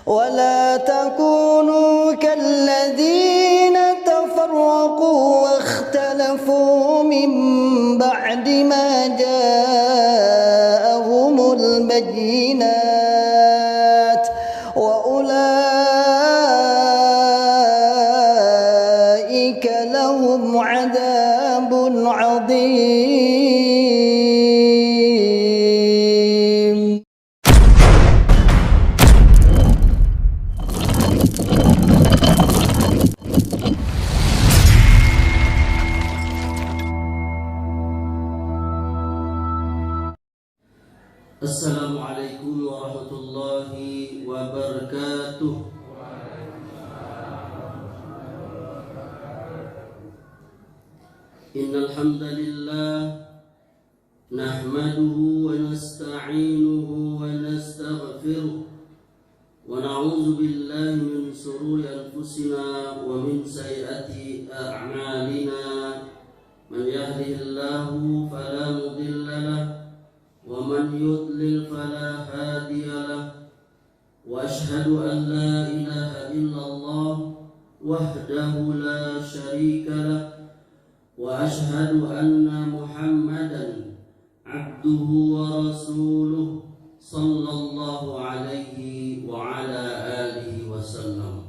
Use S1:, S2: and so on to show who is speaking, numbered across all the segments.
S1: ولا تكونوا كالذين تفرقوا واختلفوا من بعد ما جاءهم البينات وأولئك لهم عذاب عظيم.
S2: Assalamualaikum warahmatullahi wabarakatuh. Innal hamdalillah nahmaduhu wa nasta'inuhu wa nastaghfiruh wa na'udzu billahi min shururi anfusina wa min sayyiati a'malina. Man yahdihillahu fala mudilla lahu ومن يضلل فلا هادي له وأشهد أن لا إله إلا الله وحده لا شريك له وأشهد أن محمدا عبده ورسوله صلى الله عليه وعلى آله وسلم.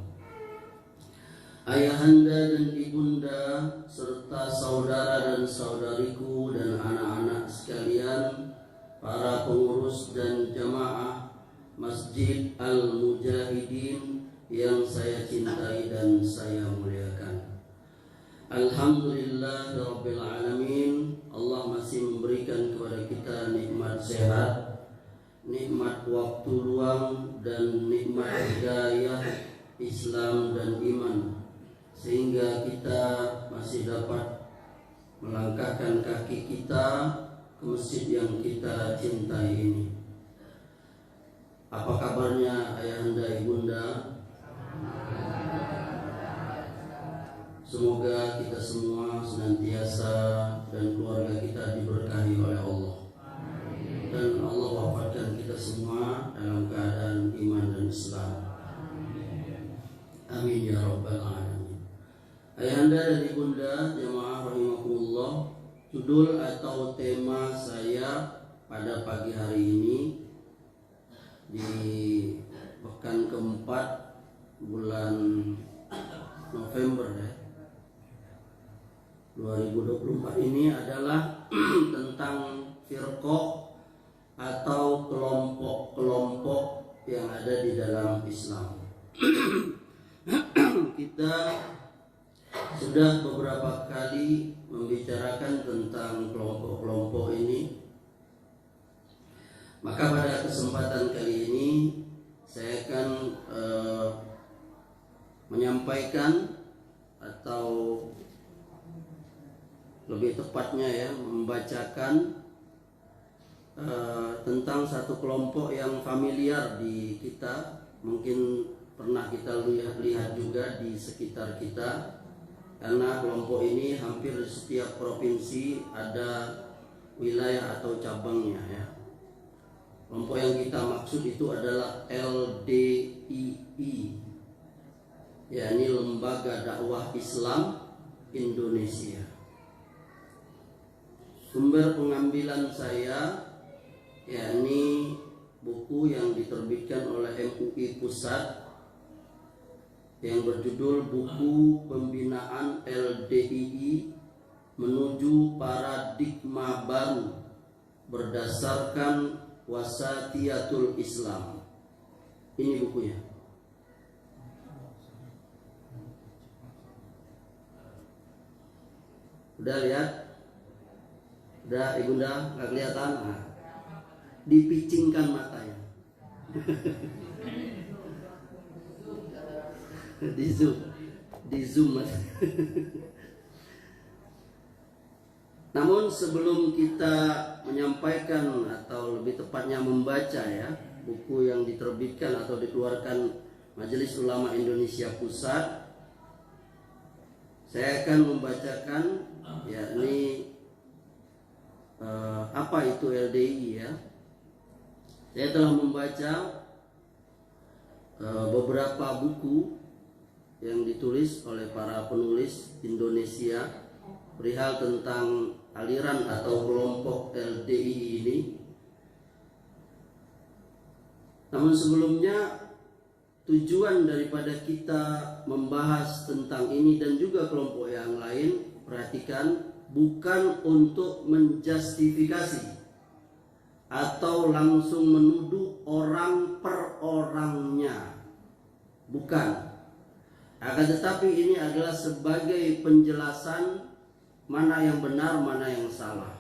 S2: Ayahanda dan ibunda serta saudara dan saudariku dan anak-anak sekalian, para pengurus dan jamaah Masjid Al-Mujahidin yang saya cintai dan saya muliakan. Alhamdulillah Rabbil Alamin, Allah masih memberikan kepada kita nikmat sehat, nikmat waktu luang, dan nikmat hidayah Islam dan iman, sehingga kita masih dapat melangkahkan kaki kita ke masjid yang kita cintai ini. Apa kabarnya ayahanda ibunda? Semoga kita semua senantiasa dan keluarga kita diberkahi oleh Allah, dan Allah wafatkan kita semua dalam keadaan iman dan Islam. Amin ya rabbal alamin. Ayahanda dan ibunda jamaah rahimakumullah, judul atau tema saya pada pagi hari ini di pekan keempat bulan November 2024 ini adalah tentang firqah atau kelompok-kelompok yang ada di dalam Islam. Kita sudah beberapa kali membicarakan tentang kelompok-kelompok ini. Maka pada kesempatan kali ini saya akan menyampaikan, atau lebih tepatnya membacakan tentang satu kelompok yang familiar di kita. Mungkin pernah kita lihat juga di sekitar kita, karena kelompok ini hampir di setiap provinsi ada wilayah atau cabangnya ya. Kelompok yang kita maksud itu adalah LDII, yakni Lembaga Dakwah Islam Indonesia. Sumber pengambilan saya yakni buku yang diterbitkan oleh MUI Pusat yang berjudul Buku Pembinaan LDII Menuju Paradigma Baru Berdasarkan Wasatiyatul Islam. Ini bukunya. Udah lihat? Udah ibunda nggak kelihatan? Nah, dipicingkan matanya. di zoom. Namun sebelum kita menyampaikan atau lebih tepatnya membaca buku yang diterbitkan atau dikeluarkan Majelis Ulama Indonesia Pusat, saya akan membacakan yakni apa itu LDI ya. Saya telah membaca beberapa buku yang ditulis oleh para penulis Indonesia perihal tentang aliran atau kelompok LDI ini. Namun sebelumnya, tujuan daripada kita membahas tentang ini dan juga kelompok yang lain, perhatikan, bukan untuk menjustifikasi atau langsung menuduh orang per orangnya, bukan. Akan tetapi ini adalah sebagai penjelasan mana yang benar, mana yang salah,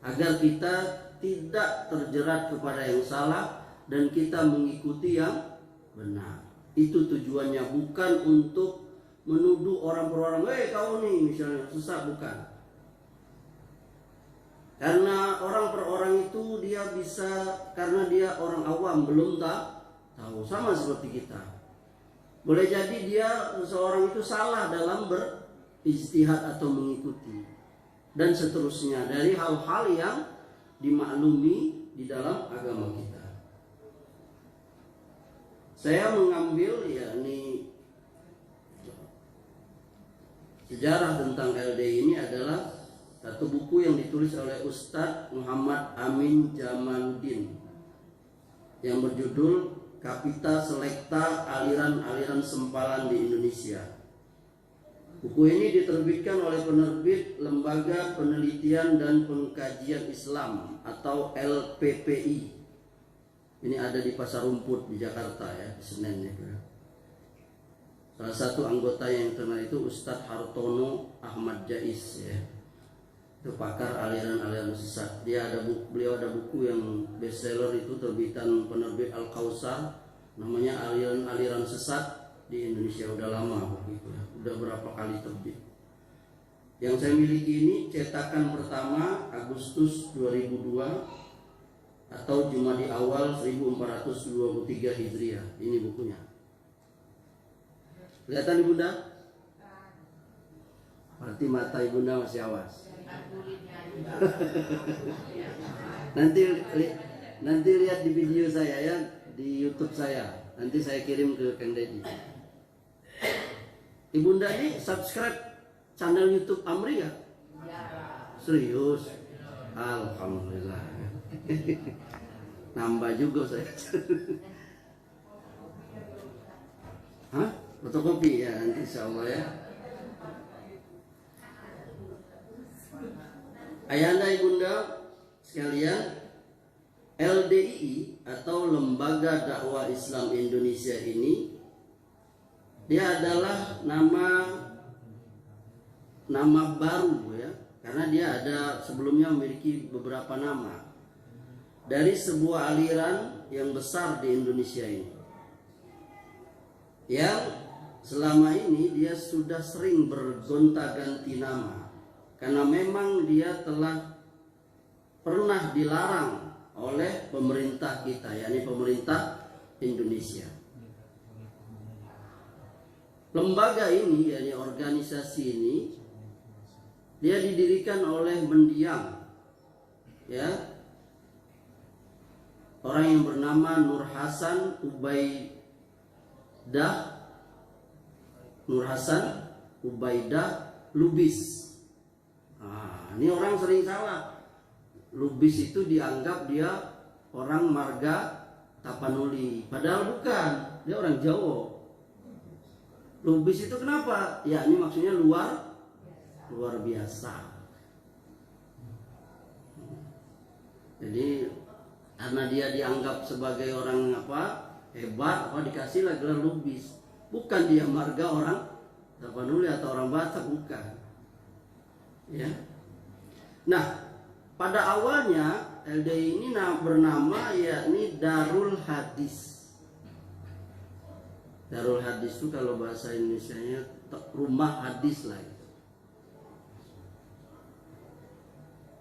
S2: agar kita tidak terjerat kepada yang salah dan kita mengikuti yang benar. Itu tujuannya, bukan untuk menuduh orang per orang. Kau nih misalnya sesat, bukan. Karena orang per orang itu dia bisa, karena dia orang awam, belum tahu, sama seperti kita. Boleh jadi dia seseorang itu salah dalam berijtihad atau mengikuti dan seterusnya dari hal-hal yang dimaklumi di dalam agama kita. Saya mengambil yakni sejarah tentang LDI ini adalah satu buku yang ditulis oleh Ustadz Muhammad Amin Jamaluddin yang berjudul Kapita Selekta Aliran-Aliran Sempalan di Indonesia. Buku ini diterbitkan oleh penerbit Lembaga Penelitian dan Pengkajian Islam atau LPPI. Ini ada di Pasar Rumput di Jakarta ya, di Senen ya. Salah satu anggota yang terkenal itu Ustadz Hartono Ahmad Jais ya. Itu pakar aliran-aliran sesat. Beliau ada buku yang bestseller itu terbitan penerbit Al-Kausar, namanya Aliran-Aliran Sesat di Indonesia. Udah lama begitu ya. Udah berapa kali terbit. Yang saya miliki ini cetakan pertama Agustus 2002 atau Jumadi awal 1423 Hijriah. Ini bukunya. Kelihatan Ibunda? Berarti mata Ibunda masih awas. nanti lihat di video saya ya, di YouTube saya. Nanti saya kirim ke Kang Deddy. Ibunda ini subscribe channel YouTube Amri ya? Serius? Alhamdulillah. Nambah juga saya. Hah? Fotokopi ya nanti insyaallah ya. Ayahanda ibunda sekalian, LDI atau Lembaga Dakwah Islam Indonesia ini dia adalah nama baru ya, karena dia ada sebelumnya memiliki beberapa nama dari sebuah aliran yang besar di Indonesia ini, yang selama ini dia sudah sering bergonta-ganti nama. Karena memang dia telah pernah dilarang oleh pemerintah kita, yakni pemerintah Indonesia. Lembaga ini, yakni organisasi ini, dia didirikan oleh mendiang, ya, orang yang bernama Nur Hasan Ubaidah Lubis. Ini orang sering salah. Lubis itu dianggap dia orang marga Tapanuli, padahal bukan, dia orang Jawa. Lubis itu kenapa? Ya ini maksudnya luar biasa. Jadi karena dia dianggap sebagai orang hebat, dikasih gelar Lubis. Bukan dia marga orang Tapanuli atau orang Batak, bukan. Ya. Nah, pada awalnya LDI ini bernama yakni Darul Hadis. Darul Hadis itu kalau bahasa Indonesianya rumah hadis lah.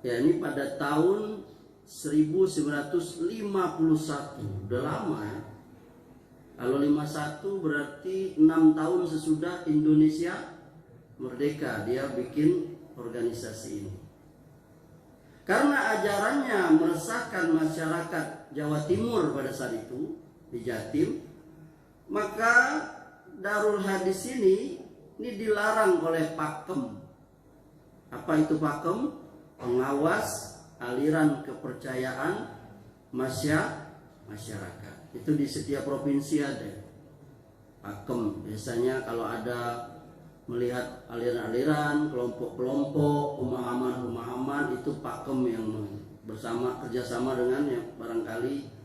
S2: Ya, ini pada tahun 1951, udah lama ya. Kalau 51 berarti 6 tahun sesudah Indonesia merdeka dia bikin organisasi ini. Karena ajarannya meresahkan masyarakat Jawa Timur pada saat itu di Jatim, Maka Darul Hadis ini dilarang oleh Pakem. Apa itu Pakem? Pengawas aliran kepercayaan masyarakat. Itu di setiap provinsi ada Pakem. Biasanya kalau ada melihat aliran-aliran, kelompok-kelompok, pemahaman-pemahaman, itu Pakem yang bersama kerjasama dengan yang barangkali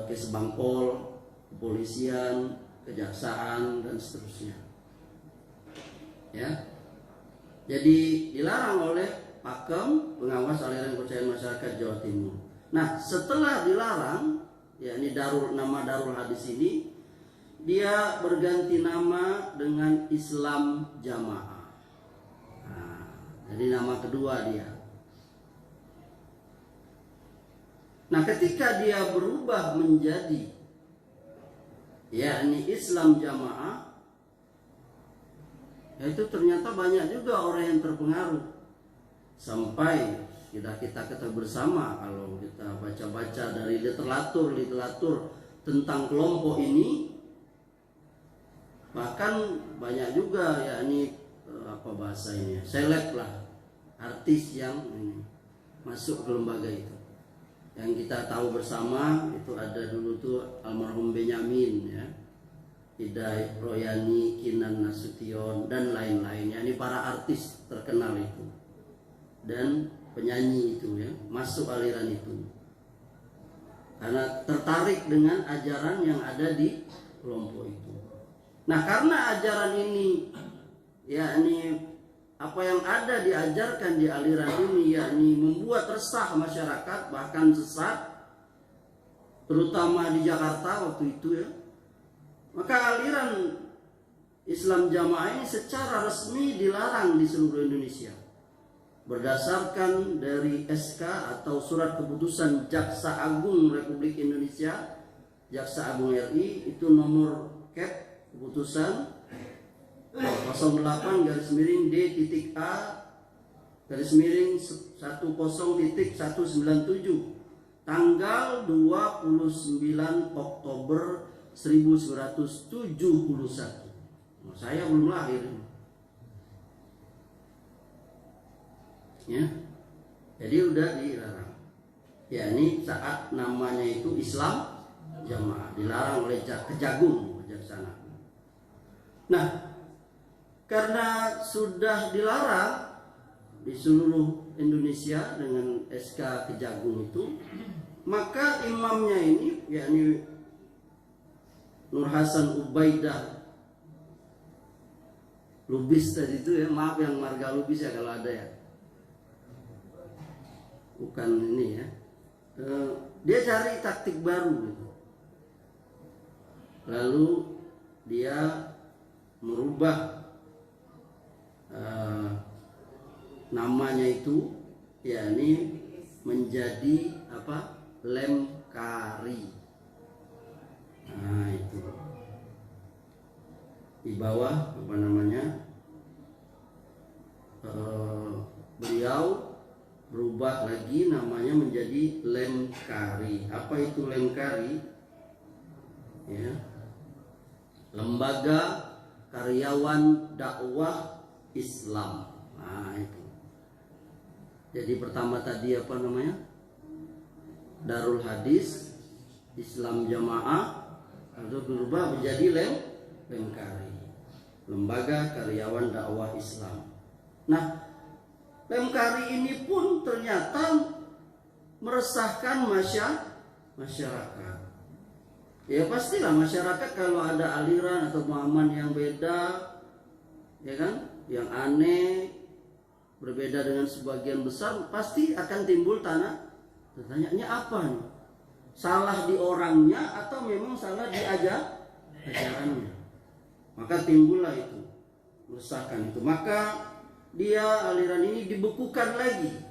S2: Kesbangpol, kepolisian, kejaksaan, dan seterusnya. Ya, jadi dilarang oleh Pakem, pengawas aliran kepercayaan masyarakat Jawa Timur. Nah, setelah dilarang, yakni nama Darul Hadis ini, dia berganti nama dengan Islam Jamaah. Nah, jadi nama kedua dia. Nah, ketika dia berubah menjadi yakni Islam Jamaah, itu ternyata banyak juga orang yang terpengaruh. Sampai kita ketahui bersama, kalau kita baca-baca dari literatur tentang kelompok ini, bahkan banyak juga yakni apa bahasanya, seleb lah, artis yang masuk ke lembaga itu. Yang kita tahu bersama itu ada dulu tuh almarhum Benyamin, ya, Hidayat Royani, Kinan Nasution, dan lain-lainnya. Ini para artis terkenal itu dan penyanyi itu, ya, masuk aliran itu karena tertarik dengan ajaran yang ada di kelompok itu. Nah, karena ajaran ini, yakni apa yang ada diajarkan di aliran ini, yakni membuat resah masyarakat, bahkan sesat, terutama di Jakarta waktu itu, ya, maka aliran Islam Jamaah ini secara resmi dilarang di seluruh Indonesia berdasarkan dari SK atau Surat Keputusan Jaksa Agung Republik Indonesia, Jaksa Agung RI, itu nomor Cap keputusan 08-10.D-A-10.197 tanggal 29 Oktober 1971. Nah, saya belum lahir. Ya, jadi udah dilarang. Ya, ini saat namanya itu Islam Jamaah, dilarang oleh Kejagung, Kejaksaan Agung. Nah, karena sudah dilarang di seluruh Indonesia dengan SK Kejagung itu, maka imamnya ini, yakni Nur Hasan Ubaidah Lubis tadi itu, ya, maaf yang marga Lubis ya kalau ada, ya, bukan ini, ya, dia cari taktik baru gitu. Lalu dia merubah namanya itu, yakni menjadi apa, Lemkari. Nah, itu di bawah apa namanya, beliau berubah lagi namanya menjadi Lemkari. Apa itu Lemkari? Ya, Lembaga Karyawan Dakwah Islam. Nah, itu. Jadi pertama tadi apa namanya, Darul Hadis, Islam Jamaah, lalu berubah menjadi Lemkari, Lembaga Karyawan Dakwah Islam. Nah, Lemkari ini pun ternyata meresahkan masyarakat. Ya, pastilah masyarakat kalau ada aliran atau pemahaman yang beda, ya kan, yang aneh, berbeda dengan sebagian besar, pasti akan timbul tanyanya apa nih? Salah di orangnya atau memang salah di ajarannya? Maka timbullah itu, meresahkan itu. Maka dia, aliran ini dibekukan lagi.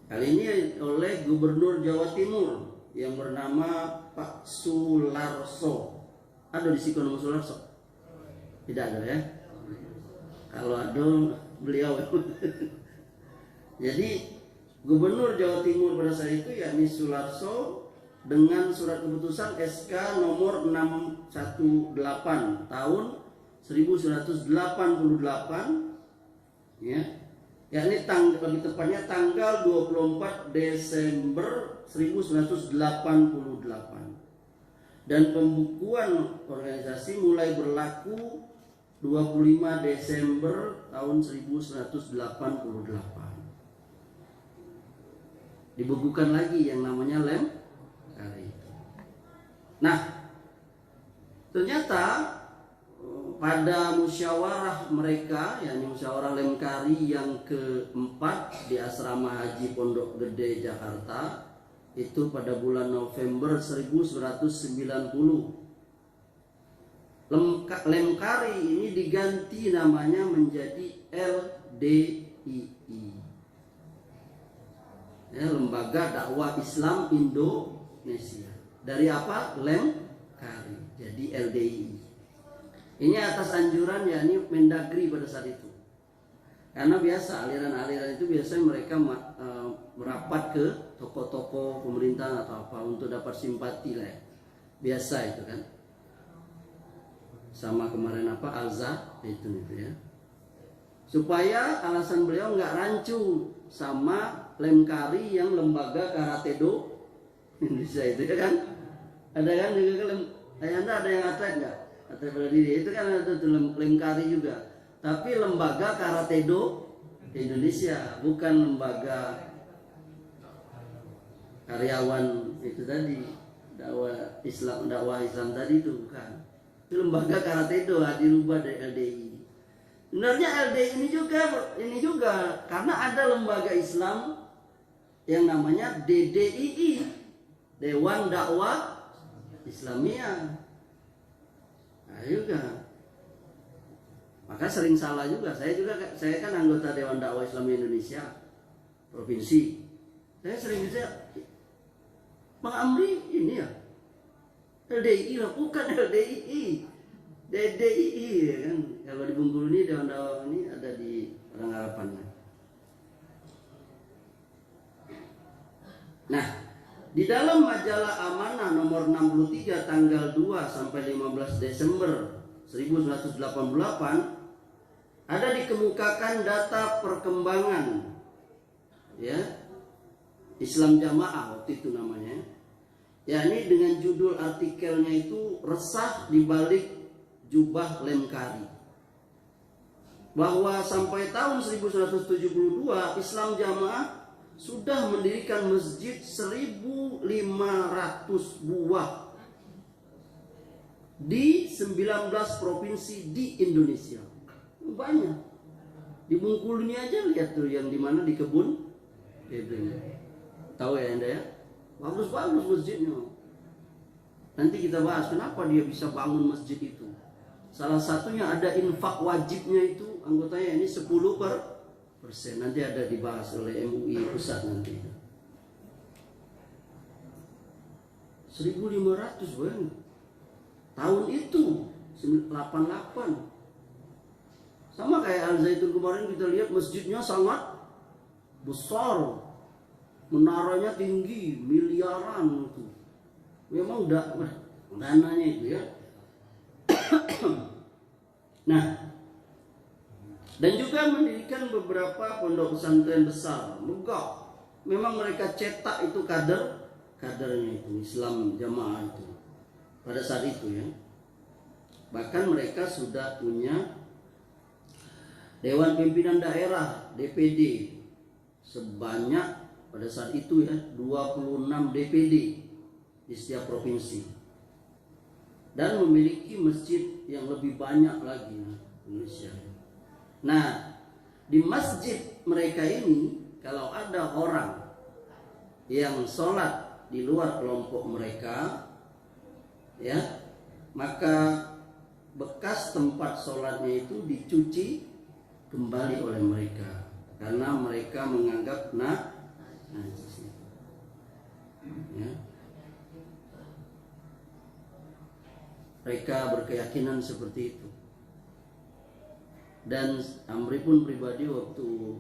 S2: Kali ini oleh Gubernur Jawa Timur yang bernama Pak Sularso. Ada di situ nama Sularso? Tidak ada, ya? Kalau ada, beliau. Jadi Gubernur Jawa Timur pada saat itu, yakni Sularso, dengan surat keputusan SK nomor 618 tahun 1988, ya, yakni lebih tepatnya tanggal 24 Desember 1988. Dan pembukuan organisasi mulai berlaku 25 Desember tahun 1988. Dibukukan lagi yang namanya Lemkari. Nah, ternyata pada musyawarah mereka, yakni musyawarah Lemkari yang keempat di Asrama Haji Pondok Gede Jakarta, itu pada bulan November 1990. Lemkari ini diganti namanya menjadi LDII, ya, Lembaga Dakwah Islam Indonesia. Dari apa? Lemkari, jadi LDII. Ini atas anjuran yakni Mendagri pada saat itu. Karena biasa aliran-aliran itu biasanya mereka merapat ke tokoh-tokoh pemerintahan atau apa untuk dapat simpati lah, ya. Biasa itu kan. Sama kemarin apa Alza itu ya. Supaya alasan beliau nggak rancu sama Lemkari yang lembaga Karate Do Indonesia itu ya kan. Ada kan juga Anda ada yang atlet nggak? Atlet bela diri itu kan ada Lemkari juga. Tapi lembaga Karate Do Indonesia, bukan lembaga karyawan itu tadi, dakwah Islam tadi itu bukan. Itu lembaga Karate Do dirubah dari LDI. Sebenarnya LDI ini juga karena ada lembaga Islam yang namanya DDII, Dewan Dakwah Islamiyah. Nah, juga. Maka sering salah juga. Saya kan anggota Dewan Dakwah Islam Indonesia provinsi. Saya sering bisa Bang Amri ini ya LDI lah, bukan LDII, DDII ya kan. Kalau di Bengkulu ini Dewan Dakwah ini ada di Orang Harapan. Nah, di dalam majalah Amanah nomor 63 tanggal 2 sampai 15 Desember 1988 ada dikemukakan data perkembangan, ya, Islam Jamaah waktu itu namanya, yakni dengan judul artikelnya itu Resah di Balik Jubah Lemkari, bahwa sampai tahun 1972 Islam Jamaah sudah mendirikan masjid 1.500 buah di 19 provinsi di Indonesia. Banyak. Di Bengkulu ini aja lihat tuh yang di mana di kebun Ebeng. Tahu ya Anda ya? Bagus-bagus masjidnya. Nanti kita bahas kenapa dia bisa bangun masjid itu. Salah satunya ada infak wajibnya itu anggotanya ini 10%. Nanti ada dibahas oleh MUI pusat nanti. 1.500 banget. Tahun itu 88. Sama kayak Al Zaitun kemarin kita lihat masjidnya sangat besar, menaranya tinggi, miliaran itu. Memang udah dananya itu ya. Nah, dan juga mendirikan beberapa pondok pesantren besar, megah. Memang mereka cetak itu kadernya itu Islam Jamaah itu pada saat itu ya. Bahkan mereka sudah punya Dewan Pimpinan Daerah DPD sebanyak pada saat itu ya 26 DPD di setiap provinsi, dan memiliki masjid yang lebih banyak lagi di Indonesia. Nah, di masjid mereka ini kalau ada orang yang sholat di luar kelompok mereka, ya, maka bekas tempat sholatnya itu dicuci kembali oleh mereka karena mereka menganggap najis. Ya. Mereka berkeyakinan seperti itu. Dan Amri pun pribadi waktu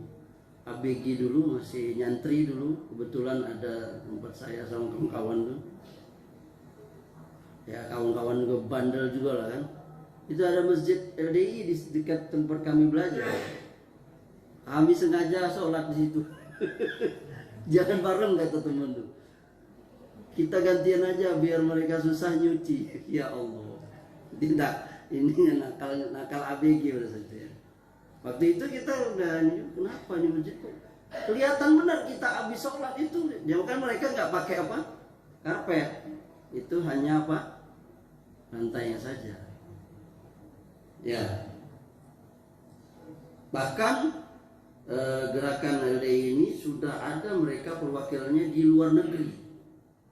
S2: ABG dulu, masih nyantri dulu, kebetulan ada tempat saya sama kawan-kawan tuh. Ya kawan-kawan gue bandel juga lah kan. Itu ada masjid LDI di dekat tempat kami belajar. Kami sengaja sholat di situ. Jangan bareng kata teman tuh. Kita gantian aja biar mereka susah nyuci. Ya Allah. Tidak, ini nakal ABG pada saat itu ya. Waktu itu kita udah, kenapa nih masjid tuh? Kelihatan benar kita habis sholat itu. Jangan kan mereka nggak pakai apa? Karpet. Itu hanya apa? Lantainya saja. Ya. Bahkan gerakan LDI ini sudah ada mereka perwakilannya di luar negeri.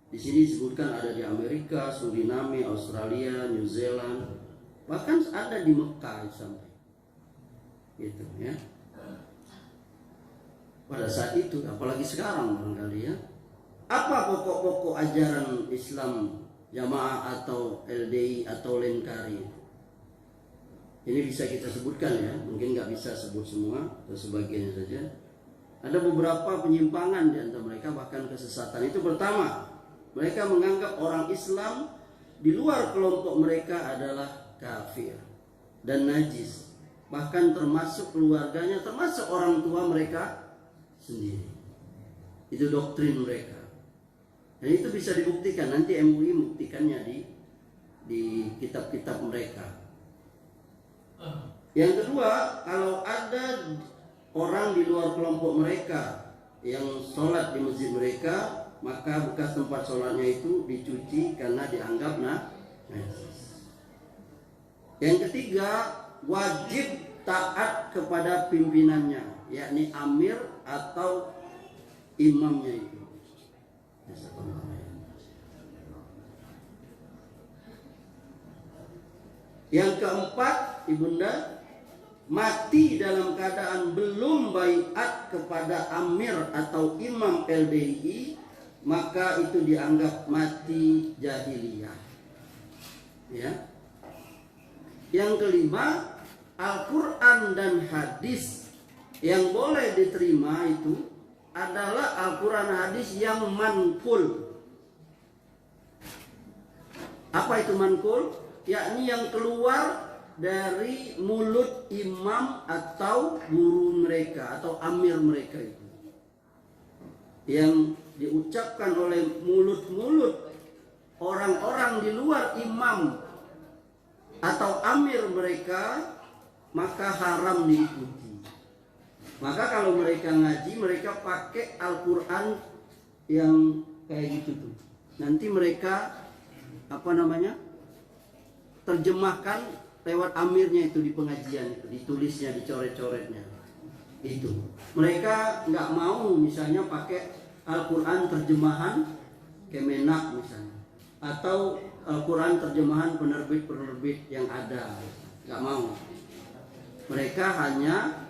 S2: Di sini disebutkan ada di Amerika, Suriname, Australia, New Zealand, bahkan ada di Mekah sampai. Gitu ya. Pada saat itu, apalagi sekarang barangkali ya. Apa pokok-pokok ajaran Islam Jamaah atau LDI atau Lenkari? Ini bisa kita sebutkan ya, mungkin nggak bisa sebut semua atau sebagiannya saja. Ada beberapa penyimpangan di antara mereka, bahkan kesesatan. Itu pertama, mereka menganggap orang Islam di luar kelompok mereka adalah kafir dan najis, bahkan termasuk keluarganya, termasuk orang tua mereka sendiri. Itu doktrin mereka. Dan itu bisa dibuktikan, nanti MUI membuktikannya di kitab-kitab mereka. Yang kedua, kalau ada orang di luar kelompok mereka yang sholat di masjid mereka, maka bekas tempat sholatnya itu dicuci karena dianggap najis. Yang ketiga, wajib taat kepada pimpinannya, yakni amir atau imamnya itu. Yang keempat, ibunda, mati dalam keadaan belum baiat kepada amir atau imam LDI, maka itu dianggap mati jahiliyah. Ya. Yang kelima, Al-Quran dan hadis yang boleh diterima itu adalah Al-Quran hadis yang manqul. Apa itu manqul? Yakni yang keluar dari mulut imam atau guru mereka atau amir mereka itu, yang diucapkan oleh mulut-mulut orang-orang di luar imam atau amir mereka, maka haram diikuti. Maka kalau mereka ngaji, mereka pakai Al-Quran yang kayak gitu tuh. Nanti mereka terjemahkan lewat amirnya itu di pengajian itu, ditulisnya, dicoret-coretnya. Itu. Mereka nggak mau misalnya pakai Al-Quran terjemahan Kemenak misalnya, atau Al-Quran terjemahan penerbit-penerbit yang ada. Nggak mau. Mereka hanya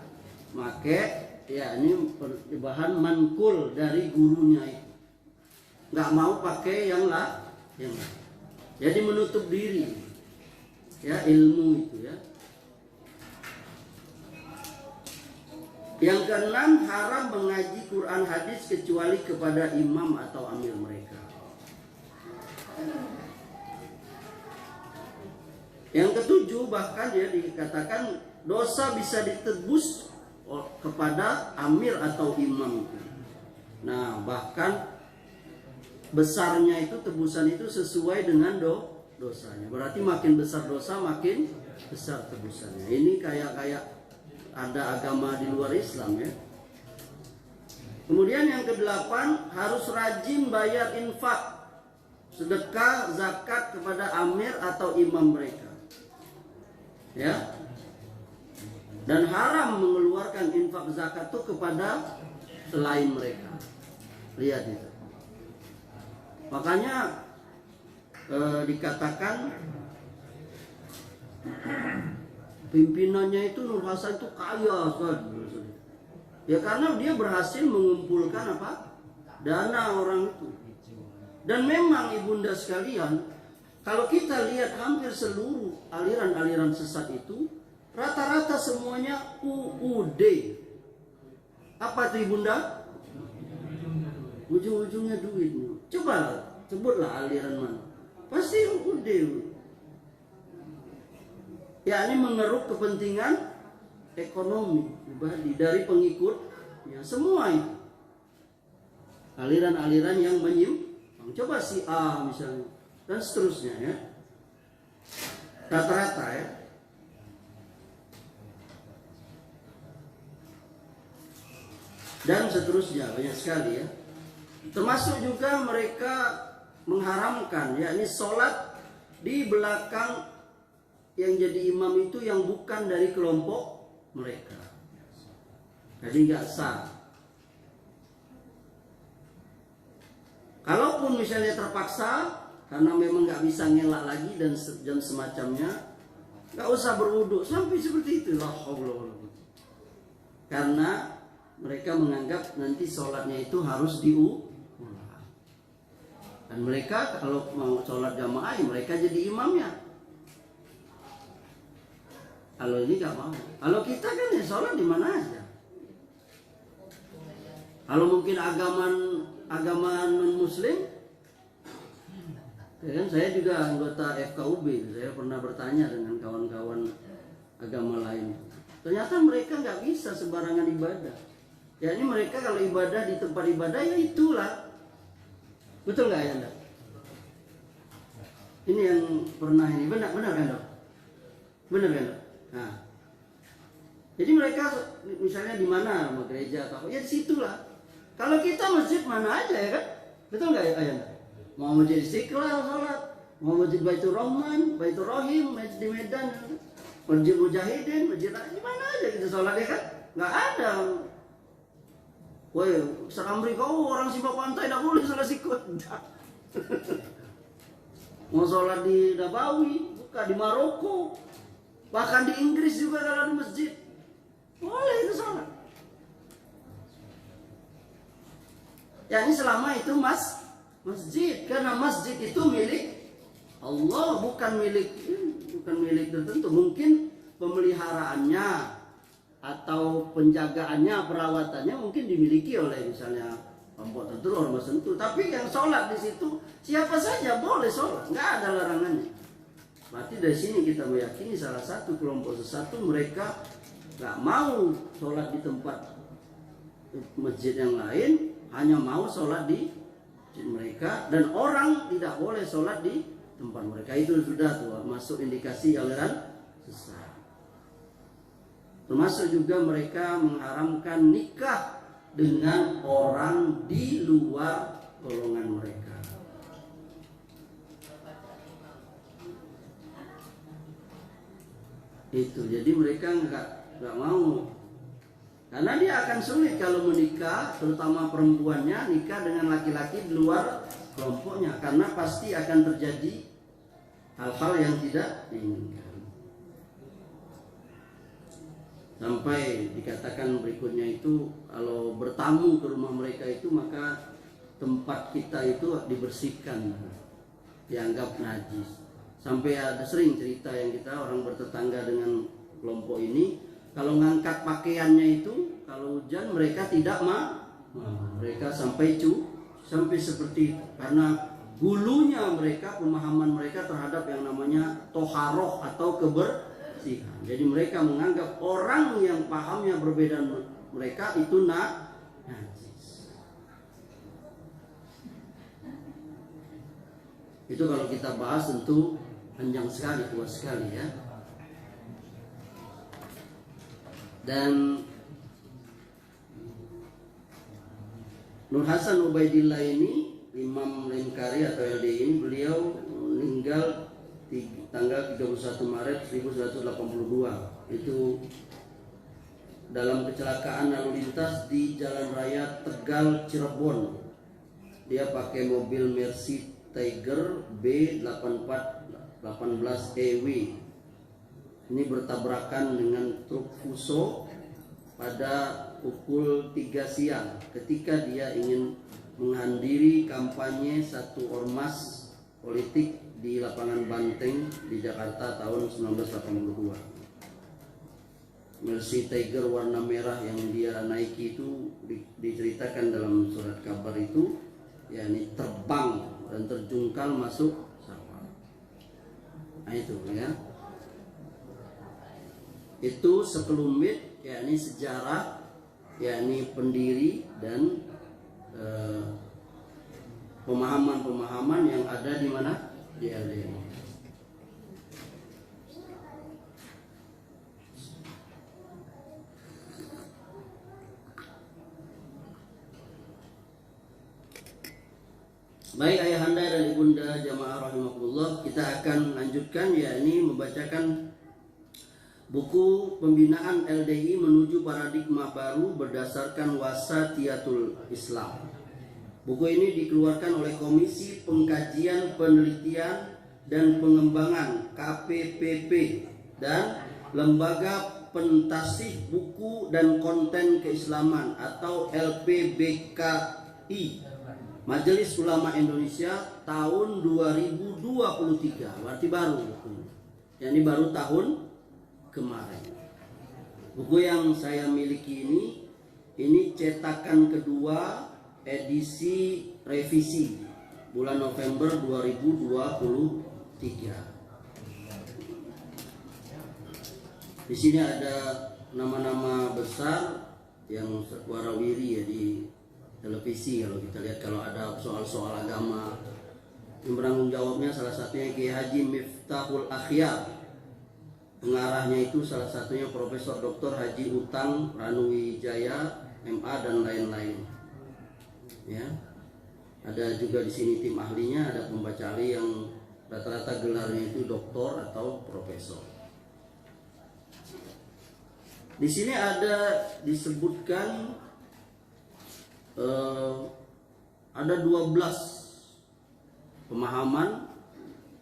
S2: pakai ini bahan manqul dari gurunya itu. Nggak mau pakai yang lain. Jadi menutup diri. Ya, ilmu itu ya. Yang keenam, haram mengaji Quran hadis kecuali kepada imam atau amir mereka. Yang ketujuh, bahkan ya dikatakan dosa bisa ditebus kepada amir atau imam itu. Nah, bahkan besarnya itu, tebusan itu sesuai dengan dosanya. Berarti makin besar dosa, makin besar tebusannya. Ini kayak ada agama di luar Islam ya. Kemudian yang kedelapan, harus rajin bayar infak, sedekah, zakat kepada amir atau imam mereka. Ya. Dan haram mengeluarkan infak zakat itu kepada selain mereka. Lihat itu. Makanya dikatakan pimpinannya itu Nur Hasan itu kaya sekali. Ya karena dia berhasil mengumpulkan dana orang itu. Dan memang ibunda sekalian, kalau kita lihat hampir seluruh aliran-aliran sesat itu rata-rata semuanya UUD. Apa tuh ibunda? Ujung-ujungnya duit. Coba sebutlah aliran mana. Pasti udah. Ya, ini mengeruk kepentingan ekonomi pribadi dari pengikutnya semua itu. Aliran-aliran yang menyimpang. Coba si A misalnya dan seterusnya ya. Rata-rata ya. Dan seterusnya banyak sekali ya. Termasuk juga mereka mengharamkan yakni sholat di belakang yang jadi imam itu yang bukan dari kelompok mereka. Jadi nggak sah. Kalaupun misalnya terpaksa karena memang nggak bisa ngelak lagi dan semacamnya, nggak usah berwudu sampai seperti itu. Karena mereka menganggap nanti sholatnya itu harus diulang. Dan mereka kalau mau sholat jamaah, mereka jadi imamnya. Kalau ini nggak mau. Kalau kita kan ya sholat di mana aja. Kalau mungkin agama non-muslim, ya kan saya juga anggota FKUB. Saya pernah bertanya dengan kawan-kawan agama lain. Ternyata mereka nggak bisa sembarangan ibadah. Ya ini mereka kalau ibadah di tempat ibadah ya itulah. Betul nggak ya Anda? Ini yang pernah ini benar kan dok? Benar kan dok? Nah, jadi mereka misalnya di mana mau gereja atau apa ya di situlah. Kalau kita masjid mana aja ya kan? Betul nggak ya Anda? Mau masjid Istiqlal sholat, mau masjid Baitur Rahman, Baitur Rahim, masjid di Medan, masjid Mujahidin, masjid di mana aja kita sholat ya kan? Nggak ada. Woi, Seramrika, orang Simbah Pantai tidak boleh sholat sikut. Mau sholat di Nabawi, bukan di Maroko, bahkan di Inggris juga kalau di masjid boleh itu sholat. Ya ini selama itu masjid, karena masjid itu milik Allah, bukan milik tertentu. Mungkin pemeliharaannya atau penjagaannya, perawatannya mungkin dimiliki oleh misalnya kelompok tertentu, ormas tertentu. Tapi yang sholat di situ siapa saja boleh sholat, nggak ada larangannya. Berarti dari sini kita meyakini salah satu kelompok sesatu mereka nggak mau sholat di tempat masjid yang lain, hanya mau sholat di masjid mereka, dan orang tidak boleh sholat di tempat mereka. Itu sudah tuh masuk indikasi aliran sesat. Termasuk juga mereka mengharamkan nikah dengan orang di luar golongan mereka. Itu jadi mereka nggak mau, karena dia akan sulit kalau menikah, terutama perempuannya nikah dengan laki-laki di luar kelompoknya, karena pasti akan terjadi hal-hal yang tidak diinginkan. Sampai dikatakan berikutnya itu kalau bertamu ke rumah mereka itu maka tempat kita itu dibersihkan, dianggap najis. Sampai ada sering cerita yang kita orang bertetangga dengan kelompok ini, kalau ngangkat pakaiannya itu kalau hujan mereka tidak mereka sampai seperti itu, karena hulunya mereka, pemahaman mereka terhadap yang namanya toharoh atau kebersihan. Jadi mereka menganggap orang yang pahamnya berbeda mereka itu najis. Itu kalau kita bahas tentu panjang sekali, luas sekali ya. Dan Nur Hasan Ubaidillah ini, Imam Lingkari atau LDI ini, beliau meninggal tanggal 31 Maret 1982. Itu dalam kecelakaan lalu lintas di Jalan Raya Tegal Cirebon. Dia pakai mobil Mercy Tiger B8418 EW. Ini bertabrakan dengan truk Fuso pada pukul 3 siang ketika dia ingin menghadiri kampanye satu ormas politik di lapangan Banteng di Jakarta tahun 1982. Mercy Tiger warna merah yang dia naiki itu diceritakan dalam surat kabar itu, yakni terbang dan terjungkal masuk sawah. Nah itu ya. Itu sekelumit yakni sejarah, yakni pendiri dan pemahaman-pemahaman yang ada di mana? Di LDI. Baik ayahanda dan ibunda jamaah rahimakumullah, kita akan lanjutkan yakni membacakan buku pembinaan LDI menuju paradigma baru berdasarkan wasatiyatul Islam. Buku ini dikeluarkan oleh Komisi Pengkajian Penelitian dan Pengembangan KPPP dan Lembaga Pentasih Buku dan Konten Keislaman atau LPBKI. Majelis Ulama Indonesia tahun 2023, berarti baru, yakni baru tahun kemarin. Buku yang saya miliki ini cetakan kedua edisi revisi bulan November 2023. Di sini ada nama-nama besar yang warawiri ya di televisi. Kalau kita lihat, kalau ada soal-soal agama yang bertanggung jawabnya salah satunya Kiai Haji Miftahul Akhyar, pengarahnya itu salah satunya Profesor Dr. Haji Utang Ranuwijaya MA dan lain-lain. Ya, ada juga di sini tim ahlinya, ada pembaca ahli yang rata-rata gelarnya itu doktor atau profesor. Di sini ada disebutkan ada 12 pemahaman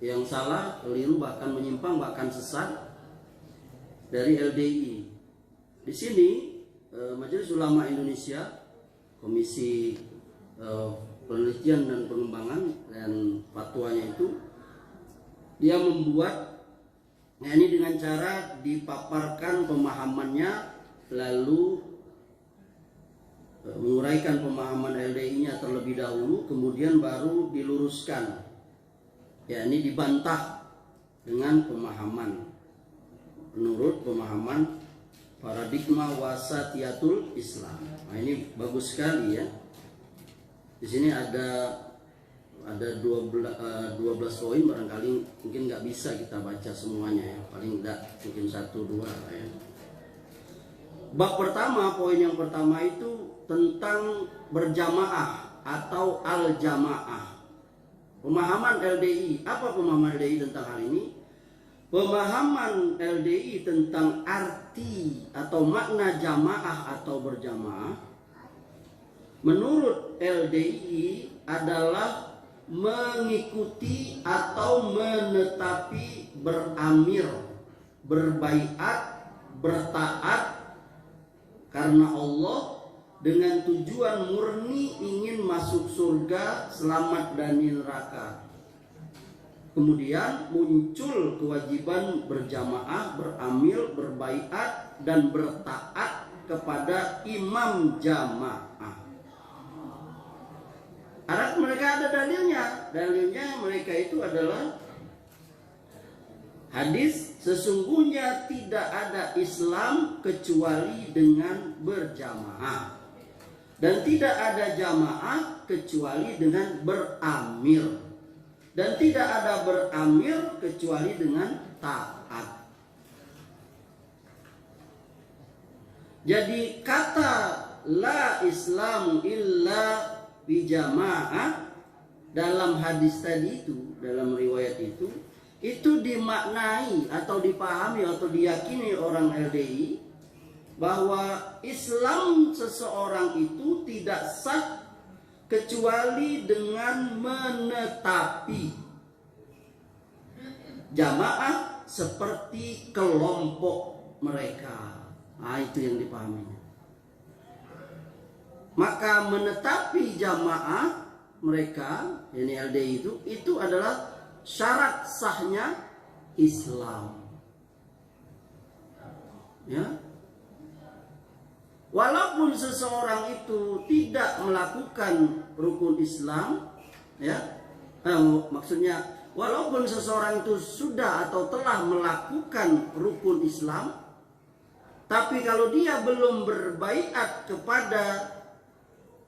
S2: yang salah, keliru, bahkan menyimpang, bahkan sesat dari LDI. Di sini Majelis Ulama Indonesia, Komisi Penelitian dan Pengembangan dan fatwanya itu, dia membuat ini dengan cara dipaparkan pemahamannya, lalu menguraikan pemahaman LDI-nya terlebih dahulu, kemudian baru diluruskan, yakni dibantah dengan pemahaman menurut pemahaman paradigma wasatiyatul Islam. Nah, ini bagus sekali ya. Di sini ada 12 poin, barangkali mungkin nggak bisa kita baca semuanya ya, paling enggak mungkin 1-2 ya. Bab pertama, poin yang pertama itu tentang berjamaah atau al-jamaah. Pemahaman LDI, apa pemahaman LDI tentang hal ini? Pemahaman LDI tentang arti atau makna jamaah atau berjamaah menurut LDI adalah mengikuti atau menetapi, beramir, berbaiat, bertaat karena Allah dengan tujuan murni ingin masuk surga, selamat dari neraka. Kemudian muncul kewajiban berjamaah, beramil, berbaiat dan bertaat kepada imam jamaah. Artinya mereka ada dalilnya. Dalilnya mereka itu adalah hadis, sesungguhnya tidak ada Islam kecuali dengan berjamaah. Dan tidak ada jamaah kecuali dengan beramir. Dan tidak ada beramir kecuali dengan taat. Jadi kata la Islam illa bijamaah dalam hadis tadi itu, dalam riwayat itu dimaknai atau dipahami atau diyakini orang LDI bahwa Islam seseorang itu tidak sah kecuali dengan menetapi jamaah seperti kelompok mereka. Nah, itu yang dipahami. Maka menetapi jamaah mereka, ini LDI itu adalah syarat sahnya Islam. Ya. walaupun seseorang itu tidak melakukan rukun Islam, ya, maksudnya walaupun seseorang itu sudah atau telah melakukan rukun Islam, tapi kalau dia belum berbaiat kepada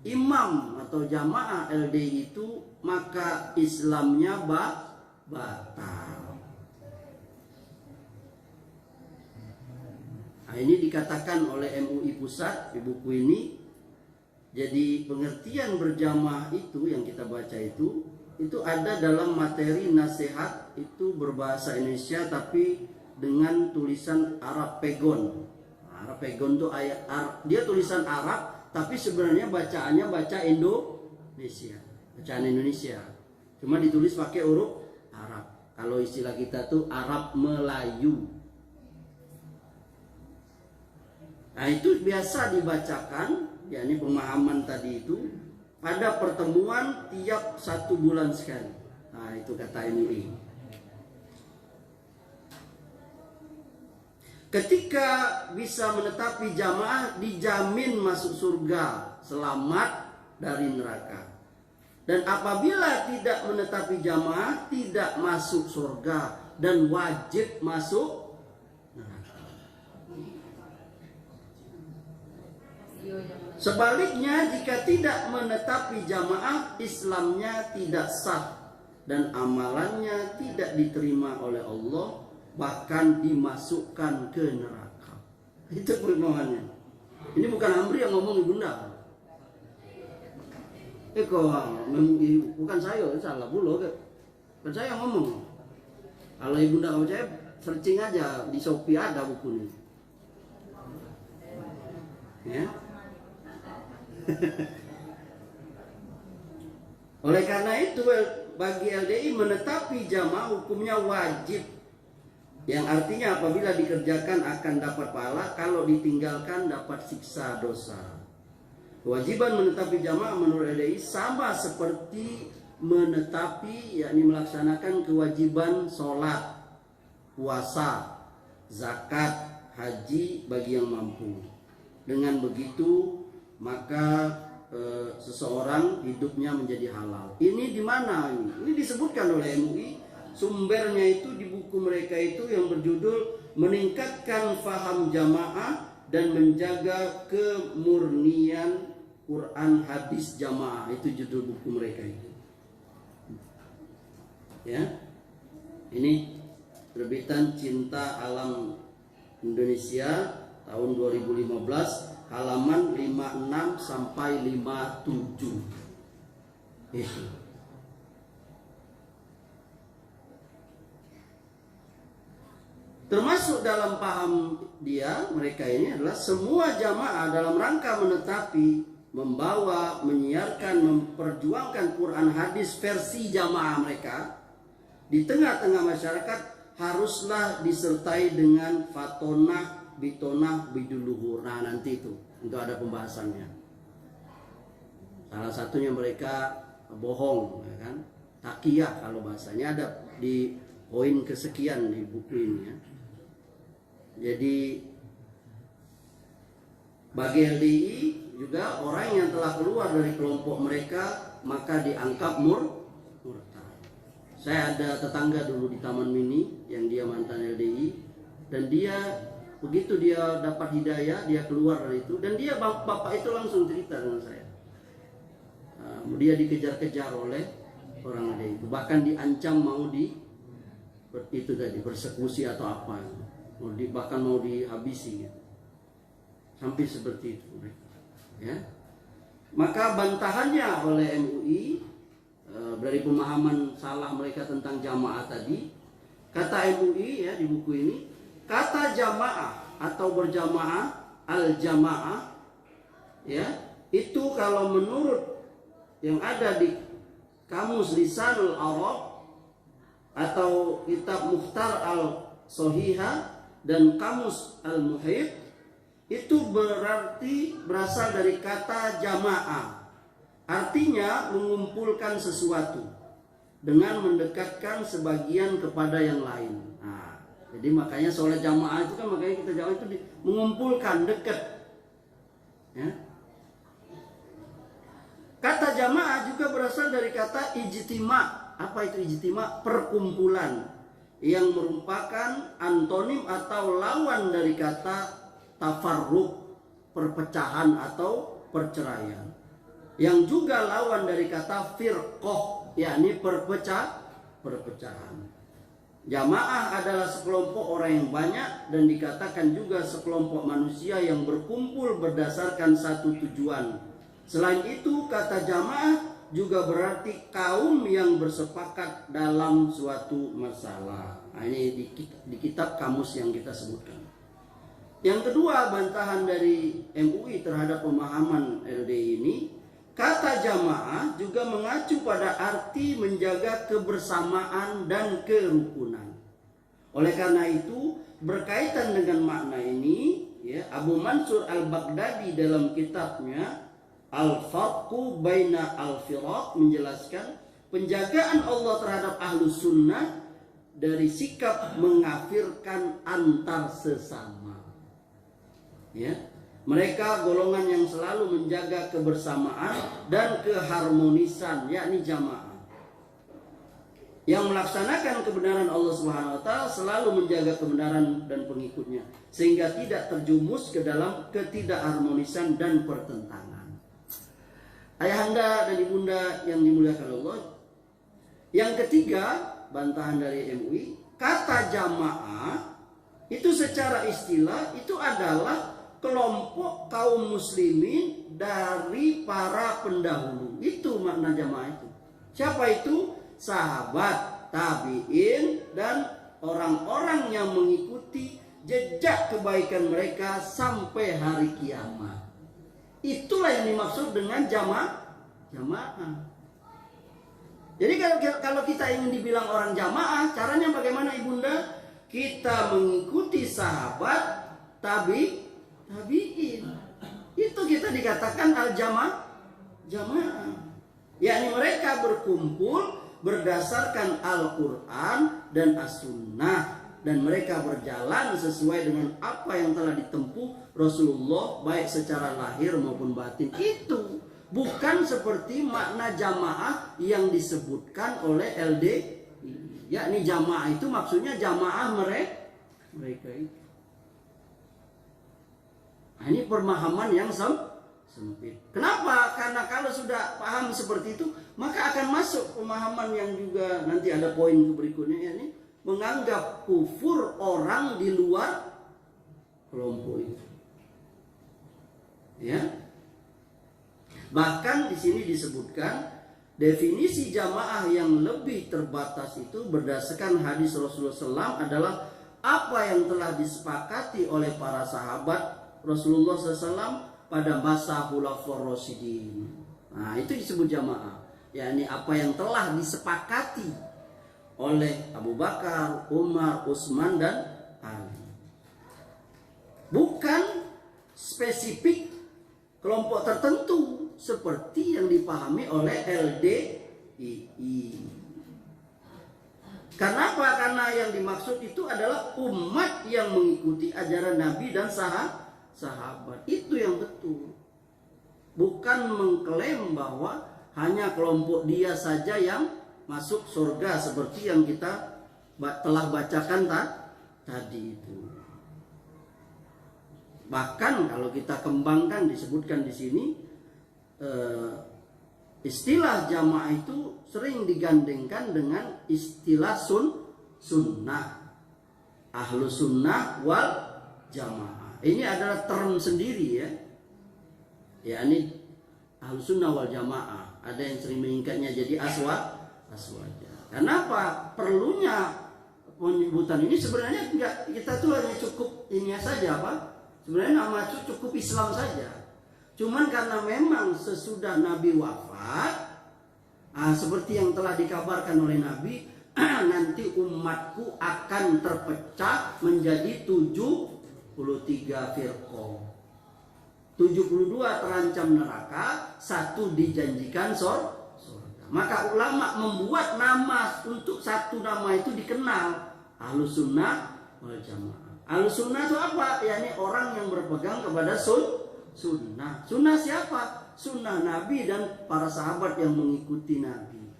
S2: imam atau jamaah LDI itu, maka Islamnya batal. Nah, ini dikatakan oleh MUI Pusat di buku ini. Jadi pengertian berjamaah itu yang kita baca itu ada dalam materi nasihat itu berbahasa Indonesia tapi dengan tulisan Arab Pegon. Arab Pegon itu ayat dia tulisan Arab tapi sebenarnya bacaannya baca Indonesia, bacaan Indonesia. Cuma ditulis pakai huruf Arab. Kalau istilah kita tuh Arab Melayu. Nah, itu biasa dibacakan, yakni pemahaman tadi itu pada pertemuan tiap 1 bulan sekali. Nah, itu kata MUI. Ketika bisa menetapi jamaah, dijamin masuk surga, selamat dari neraka. Dan apabila tidak menetapi jamaah, tidak masuk surga dan wajib masuk neraka. Sebaliknya, jika tidak menetapi jamaah, Islamnya tidak sah dan amalannya tidak diterima oleh Allah, bahkan dimasukkan ke neraka. Itu permohonannya. Ini bukan Amri yang ngomong, Ibunda. Bukan saya, salah pula. Kan saya yang ngomong. Kalau Ibunda nggak percaya, searching aja di Shopee ada buku ini. Ya. Oleh karena itu, bagi LDI menetapi jamaah hukumnya wajib, yang artinya apabila dikerjakan akan dapat pahala, kalau ditinggalkan dapat siksa dosa. Kewajiban menetapi jamaah menurut LDI sama seperti menetapi, yakni melaksanakan kewajiban sholat, puasa, zakat, haji bagi yang mampu. Dengan begitu maka seseorang hidupnya menjadi halal. Ini di mana ini? Ini disebutkan oleh MUI. Sumbernya itu di buku mereka itu yang berjudul Meningkatkan Faham Jamaah dan Menjaga Kemurnian Quran Hadis Jamaah. Itu judul buku mereka itu. Ya. Ini terbitan Cinta Alam Indonesia tahun 2015. Halaman 56 sampai 57. Itu. Termasuk dalam paham mereka ini adalah semua jamaah dalam rangka menetapi, membawa, menyiarkan, memperjuangkan Quran hadis versi jamaah mereka di tengah-tengah masyarakat haruslah disertai dengan fatonah, bitonah, biduluhur. Nah, nanti itu untuk ada pembahasannya. Salah satunya mereka bohong, ya kan? Takiyah kalau bahasanya ada di poin kesekian di buku ini ya. Jadi bagi LDI juga orang yang telah keluar dari kelompok mereka maka dianggap murtad. Saya ada tetangga dulu di Taman Mini yang dia mantan LDI, dan dia begitu dia dapat hidayah, dia keluar dari itu, dan dia bapak itu langsung cerita dengan saya. Dia dikejar-kejar oleh orang LDI itu, bahkan diancam mau itu tadi persekusi atau apa, bahkan mau dihabisi gitu. Sampai seperti itu ya. Maka bantahannya oleh MUI dari pemahaman salah mereka tentang jamaah tadi, kata MUI ya di buku ini, kata jamaah atau berjamaah, al-jamaah ya, itu kalau menurut yang ada di Kamus Lisanul Arab atau kitab Mukhtar al-Sohiha dan Kamus al-Muhit, itu berarti berasal dari kata jamaah. Artinya mengumpulkan sesuatu dengan mendekatkan sebagian kepada yang lain. Nah, jadi makanya sholat jamaah itu kan, makanya kita jamaah itu mengumpulkan, dekat. Ya. Kata jamaah juga berasal dari kata ijtima. Apa itu ijtima? Perkumpulan, yang merupakan antonim atau lawan dari kata tafarruq, perpecahan atau perceraian. Yang juga lawan dari kata firqah, yakni perpecahan. Jamaah adalah sekelompok orang yang banyak dan dikatakan juga sekelompok manusia yang berkumpul berdasarkan satu tujuan. Selain itu, kata jamaah juga berarti kaum yang bersepakat dalam suatu masalah. Nah, ini di kitab kamus yang kita sebutkan. Yang kedua, bantahan dari MUI terhadap pemahaman LDI ini, kata jamaah juga mengacu pada arti menjaga kebersamaan dan kerukunan. Oleh karena itu, berkaitan dengan makna ini, ya, Abu Mansur Al-Baghdadi dalam kitabnya Al-Farqu Baina Al-Firaq menjelaskan penjagaan Allah terhadap ahlus sunnah dari sikap mengkafirkan antar sesama. Ya, mereka golongan yang selalu menjaga kebersamaan dan keharmonisan, yakni jamaah. Yang melaksanakan kebenaran Allah Subhanahu wa taala selalu menjaga kebenaran dan pengikutnya sehingga tidak terjumus ke dalam ketidakharmonisan dan pertentangan. Ayahanda dan ibunda yang dimuliakan Allah. Yang ketiga, bantahan dari MUI, kata jamaah itu secara istilah itu adalah kelompok kaum muslimin dari para pendahulu. Itu makna jamaah itu. Siapa itu? Sahabat, tabi'in, dan orang-orang yang mengikuti jejak kebaikan mereka sampai hari kiamat. Itulah yang dimaksud dengan jamaah. Jadi kalau kita ingin dibilang orang jamaah, caranya bagaimana ibunda? Kita mengikuti sahabat, tabi'in. Itu kita dikatakan jamaah. Yakni mereka berkumpul berdasarkan Al-Quran dan As-Sunnah. Dan mereka berjalan sesuai dengan apa yang telah ditempuh Rasulullah baik secara lahir maupun batin. Itu bukan seperti makna jamaah yang disebutkan oleh LD, yakni jamaah itu maksudnya jamaah mereka itu. Nah, ini pemahaman yang sempit. Kenapa? Karena kalau sudah paham seperti itu, maka akan masuk pemahaman yang juga nanti ada poin berikutnya, yakni menganggap kufur orang di luar kelompok itu. Ya. Bahkan di sini disebutkan definisi jamaah yang lebih terbatas itu berdasarkan hadis Rasulullah SAW adalah apa yang telah disepakati oleh para sahabat Rasulullah SAW pada masa Khulafaur Rasyidin. Nah, itu disebut jamaah. yakni apa yang telah disepakati oleh Abu Bakar, Umar, Utsman dan Ali. Bukan spesifik kelompok tertentu seperti yang dipahami oleh LDII. Kenapa? Karena yang dimaksud itu adalah umat yang mengikuti ajaran Nabi dan sahabat. Itu yang betul. Bukan mengklaim bahwa hanya kelompok dia saja yang masuk surga seperti yang kita telah bacakan tadi itu. Bahkan kalau kita kembangkan disebutkan di sini istilah jamaah itu sering digandengkan dengan istilah sunnah. Ahlu sunnah wal jamaah. Ini adalah term sendiri ya. Ya ini ahlu sunnah wal jamaah. Ada yang sering meningkatnya jadi aswaja. Kenapa perlunya penyebutan ini? Sebenarnya enggak, kita tuh hanya cukup ini saja apa? Sebenarnya nama itu cukup Islam saja. Cuman karena memang sesudah Nabi wafat, seperti yang telah dikabarkan oleh Nabi, nanti umatku akan terpecah menjadi 73 firqah. 72 terancam neraka, 1 dijanjikan surga. Maka ulama membuat nama untuk satu nama itu dikenal Ahlus Sunnah wal Jamaah. Ahlus Sunnah itu apa? Yakni orang yang berpegang kepada sunnah. sunnah. Sunnah siapa? Sunnah Nabi dan para sahabat yang mengikuti Nabi.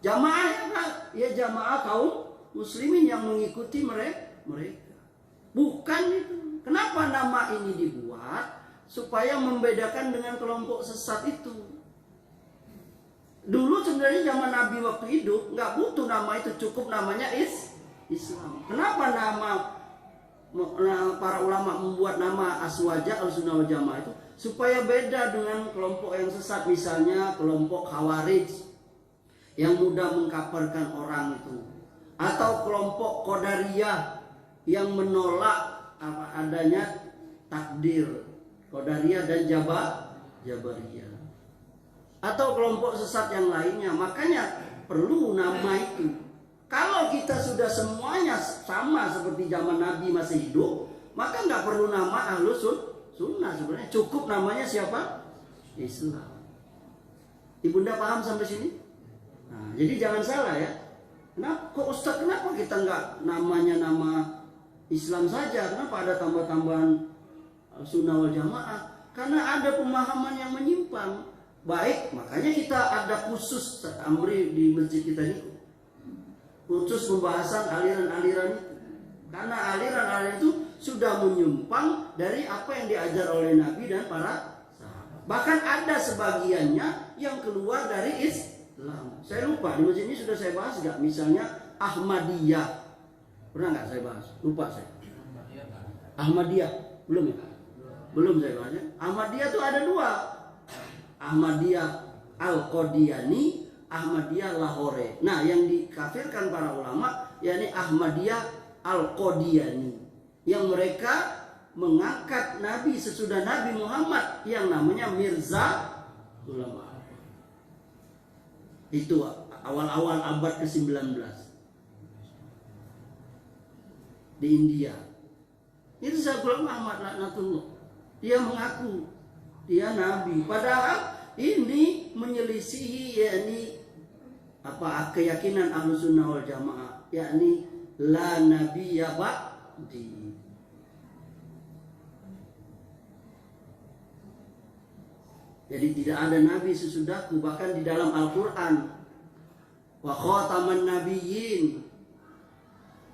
S2: Jamaah apa? Ya jamaah kaum muslimin yang mengikuti mereka. Bukan itu. Kenapa nama ini dibuat? Supaya membedakan dengan kelompok sesat itu. Dulu sebenarnya zaman Nabi waktu hidup nggak butuh nama itu, cukup namanya Islam. Kenapa para ulama membuat nama Aswaja Al-Sunnah wal Jamaah itu? Supaya beda dengan kelompok yang sesat, misalnya kelompok Khawarij yang mudah mengkaperkan orang itu, atau kelompok Qadariyah yang menolak adanya takdir, Qadariyah dan Jabariyah, atau kelompok sesat yang lainnya. Makanya perlu nama itu. Kalau kita sudah semuanya sama seperti zaman Nabi masih hidup, maka nggak perlu nama Ahlus Sunnah. Sebenarnya cukup namanya siapa? Islam. Ibunda paham sampai sini? Nah, jadi jangan salah ya. Kenapa kita nggak namanya nama Islam saja? Kenapa ada tambah-tambahan Sunnah wal Jamaah? Karena ada pemahaman yang menyimpang. Baik, makanya kita ada khusus Amri di masjid kita ini, khusus pembahasan aliran-aliran itu. Karena aliran-aliran itu sudah menyimpang dari apa yang diajar oleh Nabi dan para sahabat. Bahkan ada sebagiannya yang keluar dari Islam. Saya lupa di masjid ini sudah saya bahas nggak? Misalnya Ahmadiyah, pernah nggak saya bahas? Lupa saya. Ahmadiyah belum ya? Belum saya bahasnya. Ahmadiyah itu ada dua. Ahmadiyah Al-Qadiani, Ahmadiyah Lahore. Nah, yang dikafirkan para ulama yakni Ahmadiyah Al-Qadiani, yang mereka mengangkat Nabi sesudah Nabi Muhammad yang namanya Mirza Ulama. Itu awal-awal abad ke-19 di India. Itu Sayyidul Ahmad laknatullah. Dia mengaku dia nabi, padahal ini menyelisihi yakni keyakinan Ahlus Sunnah wal Jamaah, yakni la nabiyya ba'di. Jadi tidak ada nabi sesudahku. Bahkan di dalam Al-Quran, wa khataman nabiyyin,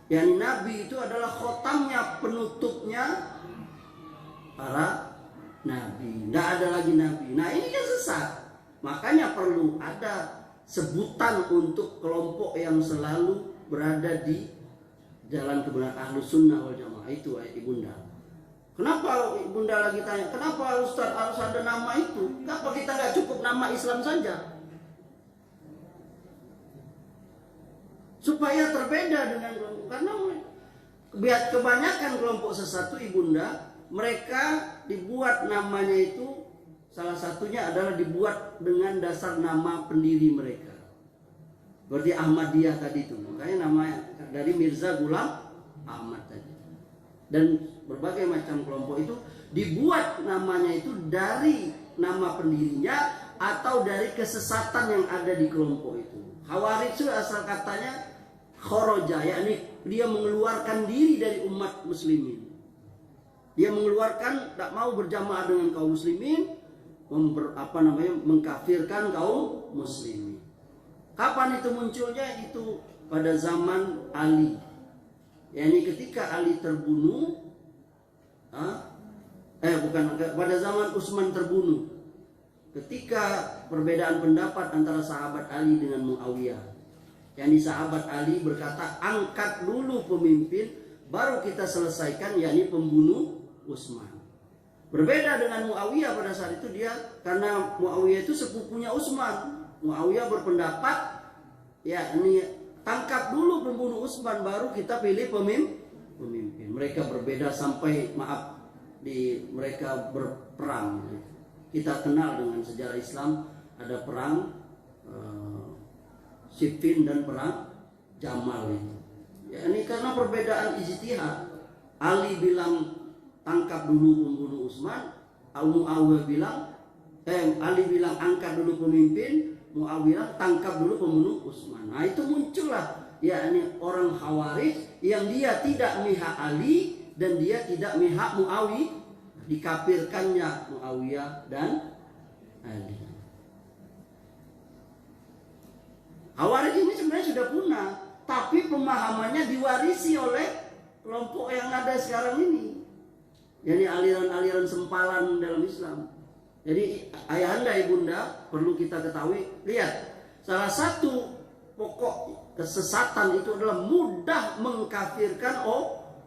S2: yakni nabi itu adalah khotamnya, penutupnya para nabi. Tidak ada lagi nabi. Nah, ini kan sesat. Makanya perlu ada sebutan untuk kelompok yang selalu berada di jalan kebenaran Ahlus Sunnah wal Jamaah. Itu Ibunda. Kenapa Ibunda lagi tanya, kenapa Ustaz harus ada nama itu? Kenapa kita nggak cukup nama Islam saja? Supaya terbeda dengan kelompok. Karena kebanyakan kelompok sesat itu Ibunda, mereka dibuat namanya itu, salah satunya adalah dibuat dengan dasar nama pendiri mereka. Berarti Ahmadiyah tadi itu, makanya nama dari Mirza Ghulam Ahmad tadi. Dan berbagai macam kelompok itu dibuat namanya itu dari nama pendirinya atau dari kesesatan yang ada di kelompok itu. Khawarij itu asal katanya khoroja, yakni dia mengeluarkan diri dari umat muslimin. Dia mengeluarkan, tak mau berjamaah dengan kaum muslimin, mengkafirkan kaum muslimin. Kapan itu munculnya? Itu pada zaman Ali. Yani ketika Ali terbunuh, pada zaman Utsman terbunuh. Ketika perbedaan pendapat antara sahabat Ali dengan Muawiyah. Yani sahabat Ali berkata, angkat dulu pemimpin, baru kita selesaikan, yakni pembunuh Utsman. Berbeda dengan Muawiyah pada saat itu, dia karena Muawiyah itu sepupunya Utsman. Muawiyah berpendapat, yakni tangkap dulu pembunuh Utsman, baru kita pilih pemimpin. Mereka berbeda sampai mereka berperang. Kita kenal dengan sejarah Islam, ada perang Siffin dan perang Jamal itu. Ya, ini karena perbedaan ijtihad. Ali bilang tangkap dulu pembunuh Utsman, Muawiyah bilang, Ali bilang angkat dulu pemimpin, Muawiyah tangkap dulu pembunuh Utsman. Nah, itu muncullah yakni orang Khawarij yang dia tidak mihak Ali dan dia tidak mihak Muawiyah. dikafirkannya Muawiyah dan Ali. Khawarij ini sebenarnya sudah punah, tapi pemahamannya diwarisi oleh kelompok yang ada sekarang ini. Jadi aliran-aliran sempalan dalam Islam. Jadi ayahanda ibunda perlu kita ketahui, lihat, salah satu pokok kesesatan itu adalah mudah mengkafirkan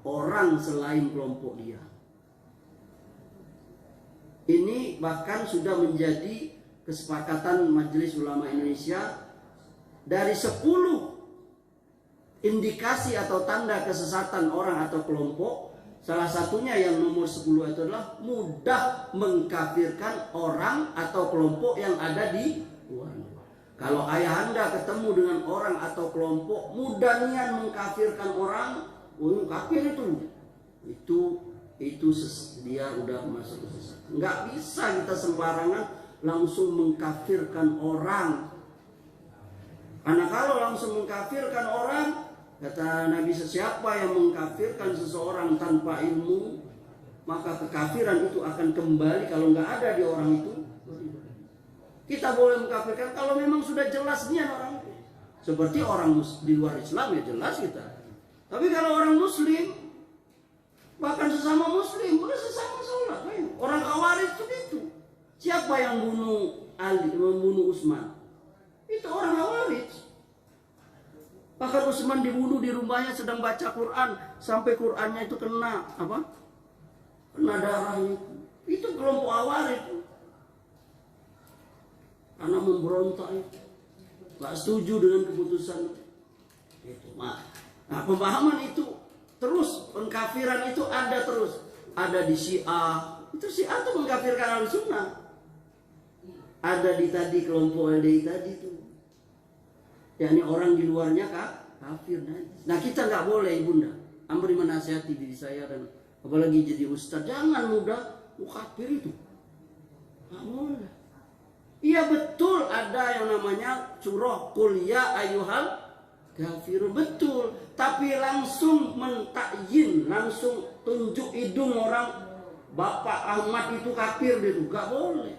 S2: orang selain kelompok dia. Ini bahkan sudah menjadi kesepakatan Majelis Ulama Indonesia. Dari 10 indikasi atau tanda kesesatan orang atau kelompok, salah satunya yang nomor 10 itu adalah mudah mengkafirkan orang atau kelompok yang ada di luar. Kalau ayahanda ketemu dengan orang atau kelompok mudah niat mengkafirkan orang, kafir itu dia udah masuk kesesatan. Nggak bisa kita sembarangan langsung mengkafirkan orang. Karena kalau langsung mengkafirkan orang, kata Nabi, siapa yang mengkafirkan seseorang tanpa ilmu, maka kekafiran itu akan kembali kalau nggak ada di orang itu. Kita boleh mengkafirkan kalau memang sudah jelas niat orang itu. Seperti orang di luar Islam ya jelas kita. Tapi kalau orang Muslim, bahkan sesama Muslim, boleh sesama sholat. Orang Khawarij itu gitu. Siapa yang bunuh Ali, membunuh Utsman? Itu orang Khawarij. Bahkan Utsman dibunuh di rumahnya sedang baca Quran, sampai Qurannya itu kena apa? Kena darahnya. Itu kelompok Khawarij. Karena memberontak itu. Gak setuju dengan keputusan itu. Nah, pemahaman itu terus, pengkafiran itu ada terus. Ada di Syiah. Itu Syiah itu mengkafirkan Ahlussunnah. Ada di tadi kelompok LDI tadi itu. yakni orang di luarnya kafir. Nah kita nggak boleh ibunda, Amri menasihati diri saya dan apalagi jadi ustaz, jangan mudah kafir itu, nggak boleh. Iya betul ada yang namanya surah Qul ya ayyuhal kafirun, betul, tapi langsung mentakyin, langsung tunjuk hidung orang Bapak Ahmad itu kafir itu nggak boleh.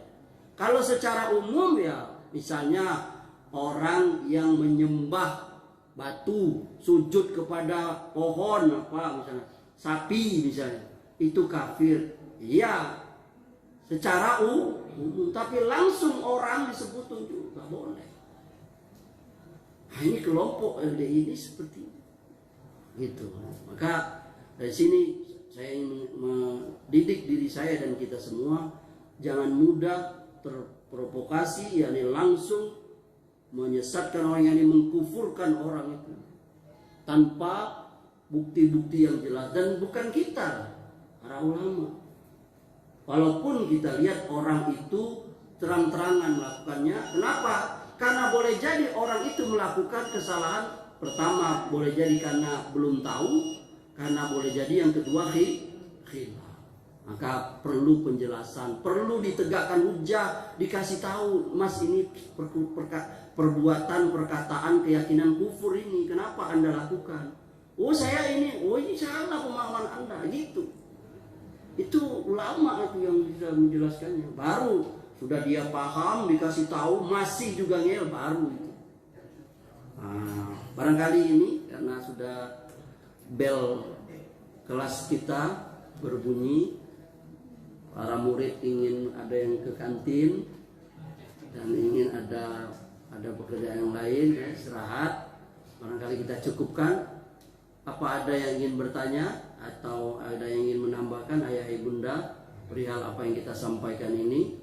S2: Kalau secara umum ya misalnya orang yang menyembah batu, sujud kepada pohon apa misalnya, sapi misalnya, itu kafir. Iya, secara umum, tapi langsung orang disebut tunjuk nggak boleh. Nah, ini kelompok LDI ini seperti itu. Maka dari sini saya ingin mendidik diri saya dan kita semua jangan mudah terprovokasi, yakni langsung menyesatkan orang, yang mengkufurkan orang itu tanpa bukti-bukti yang jelas. Dan bukan kita, para ulama, walaupun kita lihat orang itu terang-terangan melakukannya. Kenapa? Karena boleh jadi orang itu melakukan kesalahan. Pertama boleh jadi karena belum tahu, karena boleh jadi yang kedua khilaf. Maka perlu penjelasan, perlu ditegakkan hujah, dikasih tahu, Mas ini perbuatan, perkataan, keyakinan kufur ini, kenapa Anda lakukan? Oh saya ini, oh ini salah pemahaman Anda, gitu. Itu ulama itu yang bisa menjelaskannya. Baru sudah dia paham, dikasih tahu, masih juga ngel, baru itu. Nah, barangkali ini karena sudah bel kelas kita berbunyi, para murid ingin ada yang ke kantin dan ingin ada pekerjaan yang lain, ya, istirahat. Barangkali kita cukupkan. Apa ada yang ingin bertanya atau ada yang ingin menambahkan ayah ibunda perihal apa yang kita sampaikan ini?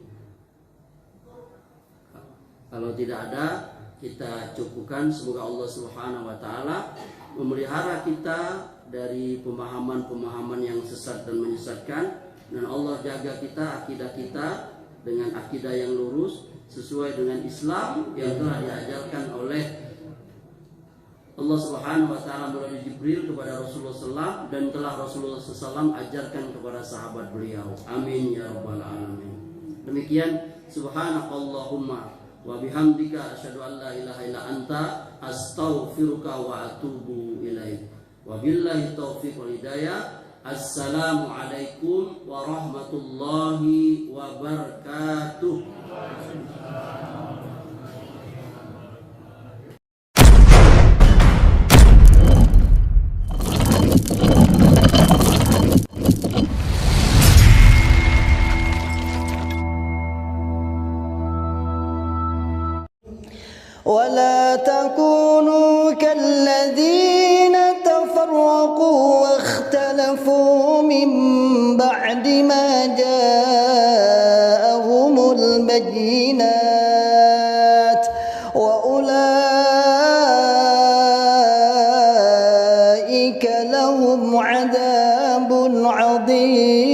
S2: Kalau tidak ada, kita cukupkan. Semoga Allah Subhanahu wa taala memelihara kita dari pemahaman-pemahaman yang sesat dan menyesatkan. Dan Allah jaga kita, akidah kita dengan akidah yang lurus sesuai dengan Islam yang telah diajarkan oleh Allah Subhanahu wa taala melalui Jibril kepada Rasulullah SAW dan telah Rasulullah SAW ajarkan kepada sahabat beliau. Amin ya rabbal alamin. Demikian, subhanakallahumma wa bihamdika asyhadu an la ilaha illa anta astaghfiruka wa atubu ilaik. Wabillahi taufiq wal hidayah. Assalamualaikum warahmatullahi wabarakatuh.
S1: ولا تكونوا كالذين تفرقوا واختلفوا من بعد ما جاءهم البينات وأولئك لهم عذاب عظيم.